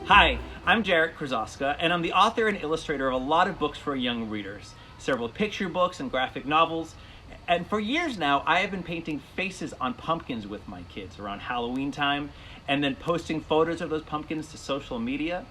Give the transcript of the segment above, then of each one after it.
Hi, I'm Jarek Krzaska, and I'm the author and illustrator of a lot of books for young readers, several picture books and graphic novels, and for years now I have been painting faces on pumpkins with my kids around Halloween time, and then posting photos of those pumpkins to social media.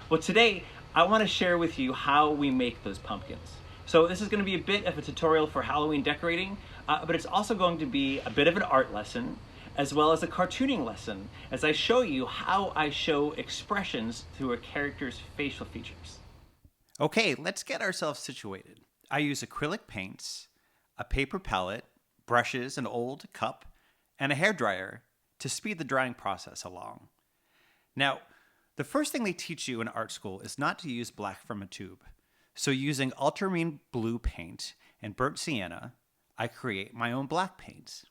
Well, today I want to share with you how we make those pumpkins. So this is going to be a bit of a tutorial for Halloween decorating, but it's also going to be a bit of an art lesson, as well as a cartooning lesson, as I show you how I show expressions through a character's facial features. Okay, let's get ourselves situated. I use acrylic paints, a paper palette, brushes, an old cup, and a hairdryer to speed the drying process along. Now, the first thing they teach you in art school is not to use black from a tube. So using ultramarine blue paint and Burt Sienna, I create my own black paints.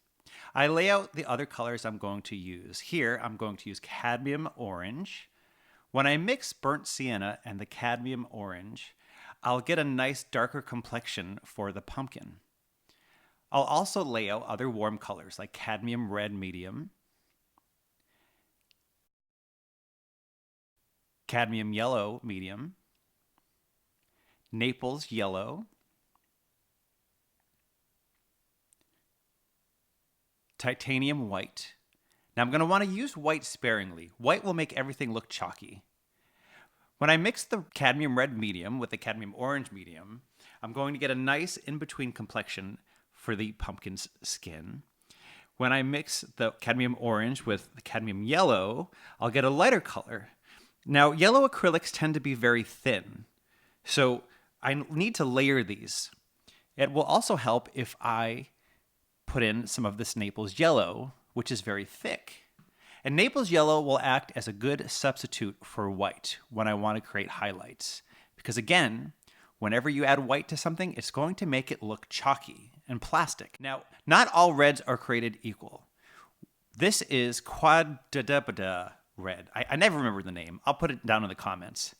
I lay out the other colors I'm going to use. Here, I'm going to use cadmium orange. When I mix burnt sienna and the cadmium orange, I'll get a nice darker complexion for the pumpkin. I'll also lay out other warm colors like cadmium red medium, cadmium yellow medium, Naples yellow, titanium white. Now I'm going to want to use white sparingly. White will make everything look chalky. When I mix the cadmium red medium with the cadmium orange medium, I'm going to get a nice in-between complexion for the pumpkin's skin. When I mix the cadmium orange with the cadmium yellow, I'll get a lighter color. Now, yellow acrylics tend to be very thin, so I need to layer these. It will also help if I put in some of this Naples Yellow, which is very thick. And Naples Yellow will act as a good substitute for white when I want to create highlights. Because again, whenever you add white to something, it's going to make it look chalky and plastic. Now, not all reds are created equal. This is Quinacridone Red. I never remember the name. I'll put it down in the comments.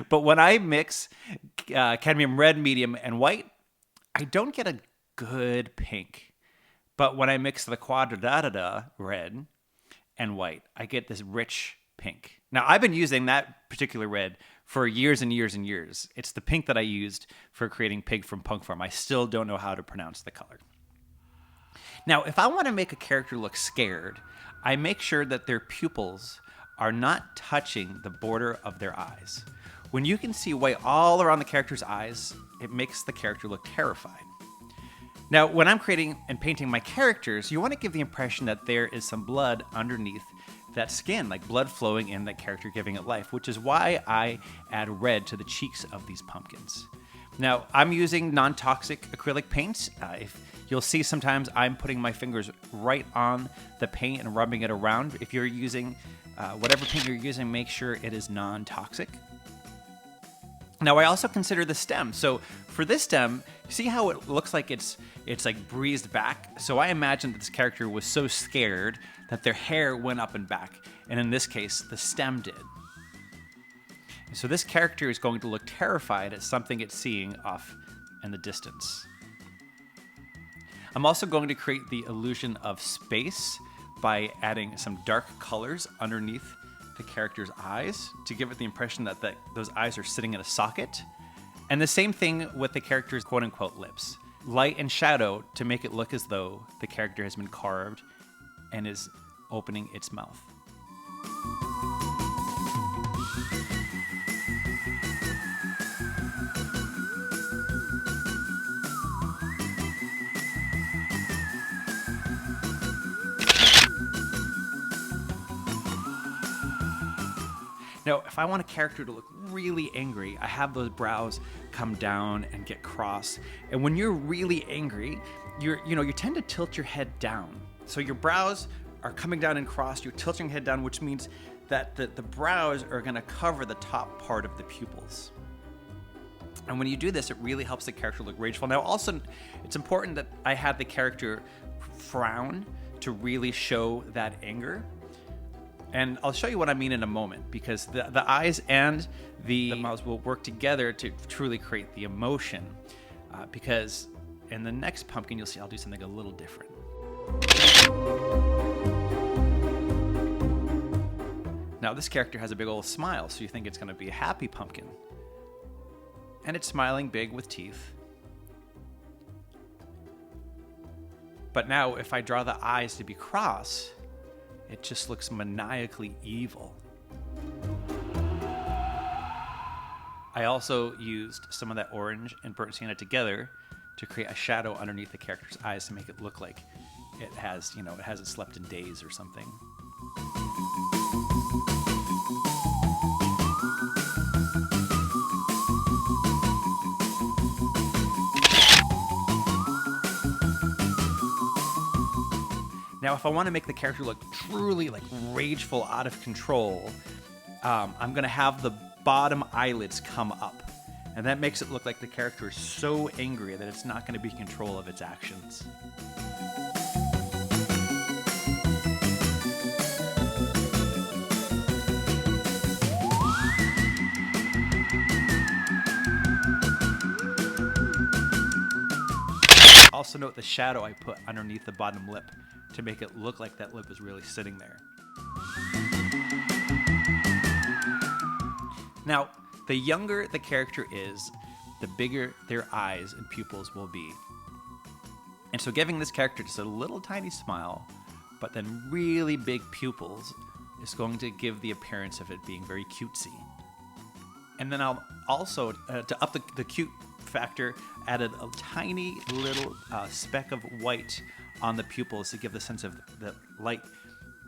But when I mix cadmium red, medium, and white, I don't get a good pink. But when I mix the Quinacridone Red and white, I get this rich pink. Now, I've been using that particular red for years and years and years. It's the pink that I used for creating Pig from Punk Farm. I still don't know how to pronounce the color. Now, if I want to make a character look scared, I make sure that their pupils are not touching the border of their eyes. When you can see white all around the character's eyes, it makes the character look terrified. Now, when I'm creating and painting my characters, you want to give the impression that there is some blood underneath that skin, like blood flowing in that character, giving it life, which is why I add red to the cheeks of these pumpkins. Now, I'm using non-toxic acrylic paints. You'll see sometimes I'm putting my fingers right on the paint and rubbing it around. If you're using whatever paint you're using, make sure it is non-toxic. Now, I also consider the stem. So for this stem, see how it looks like it's like breezed back? So I imagine that this character was so scared that their hair went up and back. And in this case, the stem did. So this character is going to look terrified at something it's seeing off in the distance. I'm also going to create the illusion of space by adding some dark colors underneath the character's eyes to give it the impression that those eyes are sitting in a socket. And the same thing with the character's quote-unquote lips. Light and shadow to make it look as though the character has been carved and is opening its mouth. Now, if I want a character to look really angry, I have those brows come down and get cross. And when you're really angry, you tend to tilt your head down. So your brows are coming down and crossed, you're tilting your head down, which means that the brows are gonna cover the top part of the pupils. And when you do this, it really helps the character look rageful. Now, also, it's important that I have the character frown to really show that anger. And I'll show you what I mean in a moment, because the eyes and the mouth will work together to truly create the emotion. Because in the next pumpkin, you'll see I'll do something a little different. Now this character has a big old smile, so you think it's going to be a happy pumpkin. And it's smiling big with teeth. But now if I draw the eyes to be cross, it just looks maniacally evil. I also used some of that orange and Burt Sienna together to create a shadow underneath the character's eyes to make it look like it has, it hasn't slept in days or something. Now, if I want to make the character look truly like rageful, out of control, I'm going to have the bottom eyelids come up. And that makes it look like the character is so angry that it's not going to be in control of its actions. Also note the shadow I put underneath the bottom lip to make it look like that lip is really sitting there. Now, the younger the character is, the bigger their eyes and pupils will be. And so giving this character just a little tiny smile, but then really big pupils, is going to give the appearance of it being very cutesy. And then I'll also, to up the cute factor, added a tiny little speck of white on the pupils to give the sense of the light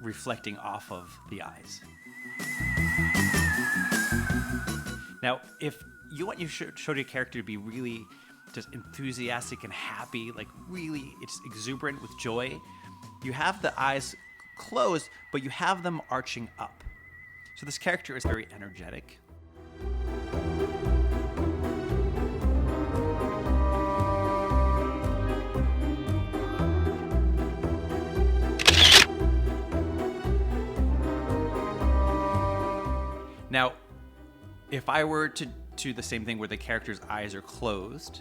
reflecting off of the eyes. Now, if you want your show your character to be really just enthusiastic and happy, like really it's exuberant with joy, you have the eyes closed, but you have them arching up. So this character is very energetic. Now, if I were to do the same thing where the character's eyes are closed,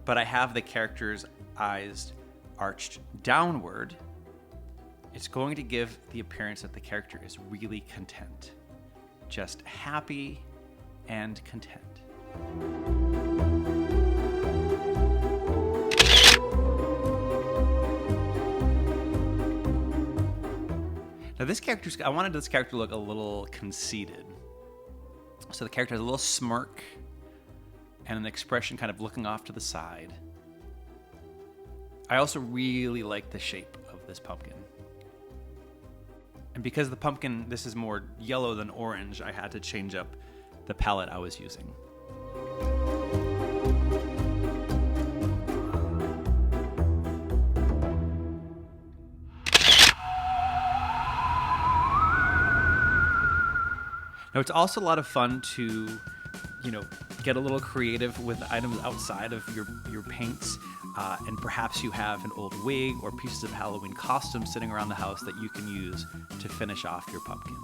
but I have the character's eyes arched downward, it's going to give the appearance that the character is really content. Just happy and content. Now I wanted this character to look a little conceited. So the character has a little smirk and an expression kind of looking off to the side. I also really like the shape of this pumpkin. And because the pumpkin, this is more yellow than orange, I had to change up the palette I was using. Now, it's also a lot of fun to, get a little creative with items outside of your paints. And perhaps you have an old wig or pieces of Halloween costumes sitting around the house that you can use to finish off your pumpkin.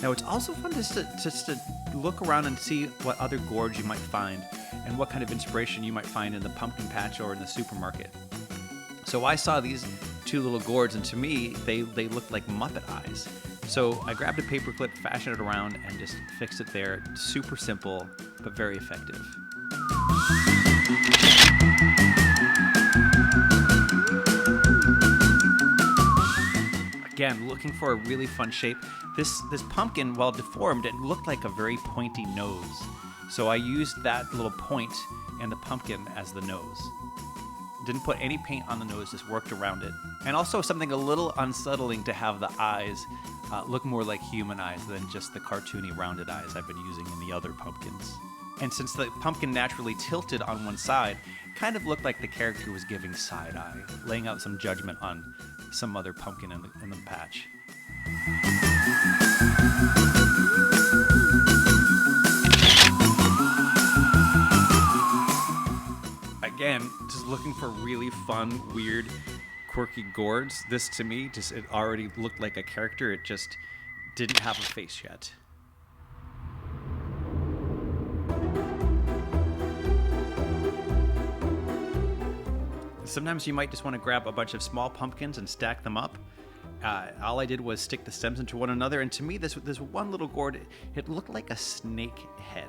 Now, it's also fun just to look around and see what other gourds you might find and what kind of inspiration you might find in the pumpkin patch or in the supermarket. So I saw these two little gourds, and to me, they looked like Muppet eyes. So I grabbed a paper clip, fashioned it around, and just fixed it there. Super simple, but very effective. Again, looking for a really fun shape. This pumpkin, while deformed, it looked like a very pointy nose. So I used that little point and the pumpkin as the nose. Didn't put any paint on the nose, just worked around it. And also something a little unsettling to have the eyes look more like human eyes than just the cartoony rounded eyes I've been using in the other pumpkins. And since the pumpkin naturally tilted on one side, it kind of looked like the character was giving side eye, laying out some judgment on some other pumpkin in the patch. Again, just looking for really fun, weird, quirky gourds. This, to me, it already looked like a character. It just didn't have a face yet. Sometimes you might just want to grab a bunch of small pumpkins and stack them up. All I did was stick the stems into one another, and to me, this one little gourd, it looked like a snake head.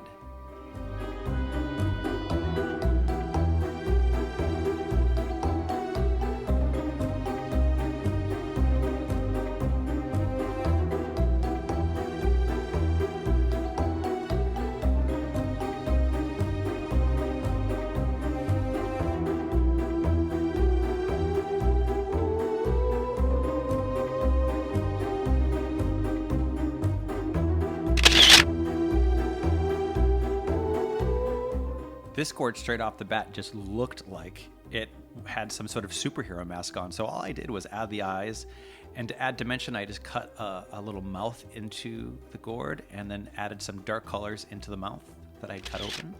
This gourd straight off the bat just looked like it had some sort of superhero mask on. So all I did was add the eyes, and to add dimension, I just cut a little mouth into the gourd and then added some dark colors into the mouth that I cut open.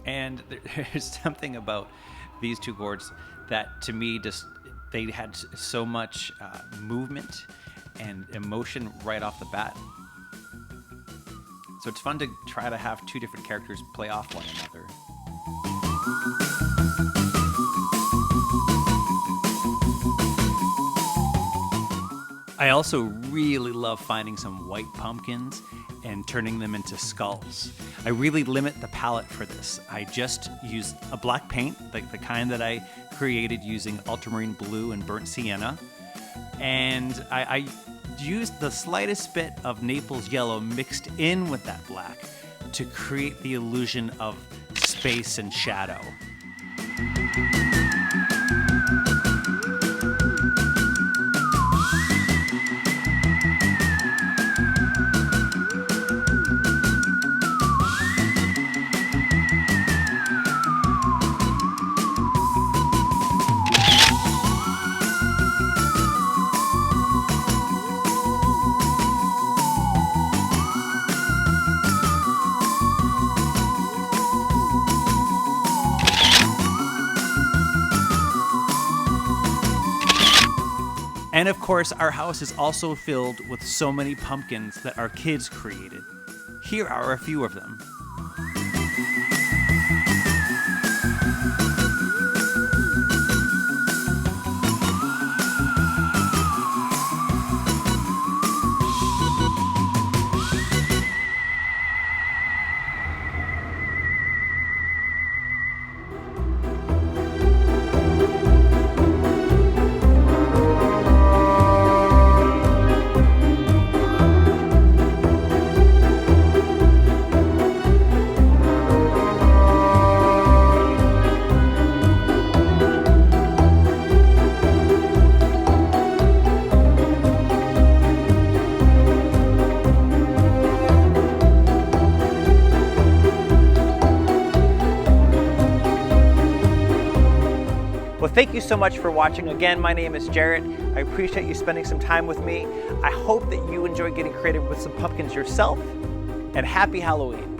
And there's something about these two gourds that to me they had so much movement and emotion right off the bat. So it's fun to try to have two different characters play off one another. I also really love finding some white pumpkins and turning them into skulls. I really limit the palette for this. I just use a black paint, like the kind that I created using ultramarine blue and burnt sienna. And I used the slightest bit of Naples Yellow mixed in with that black to create the illusion of space and shadow. And of course, our house is also filled with so many pumpkins that our kids created. Here are a few of them. Well, thank you so much for watching. Again, my name is Jarrett. I appreciate you spending some time with me. I hope that you enjoy getting creative with some pumpkins yourself, and happy Halloween.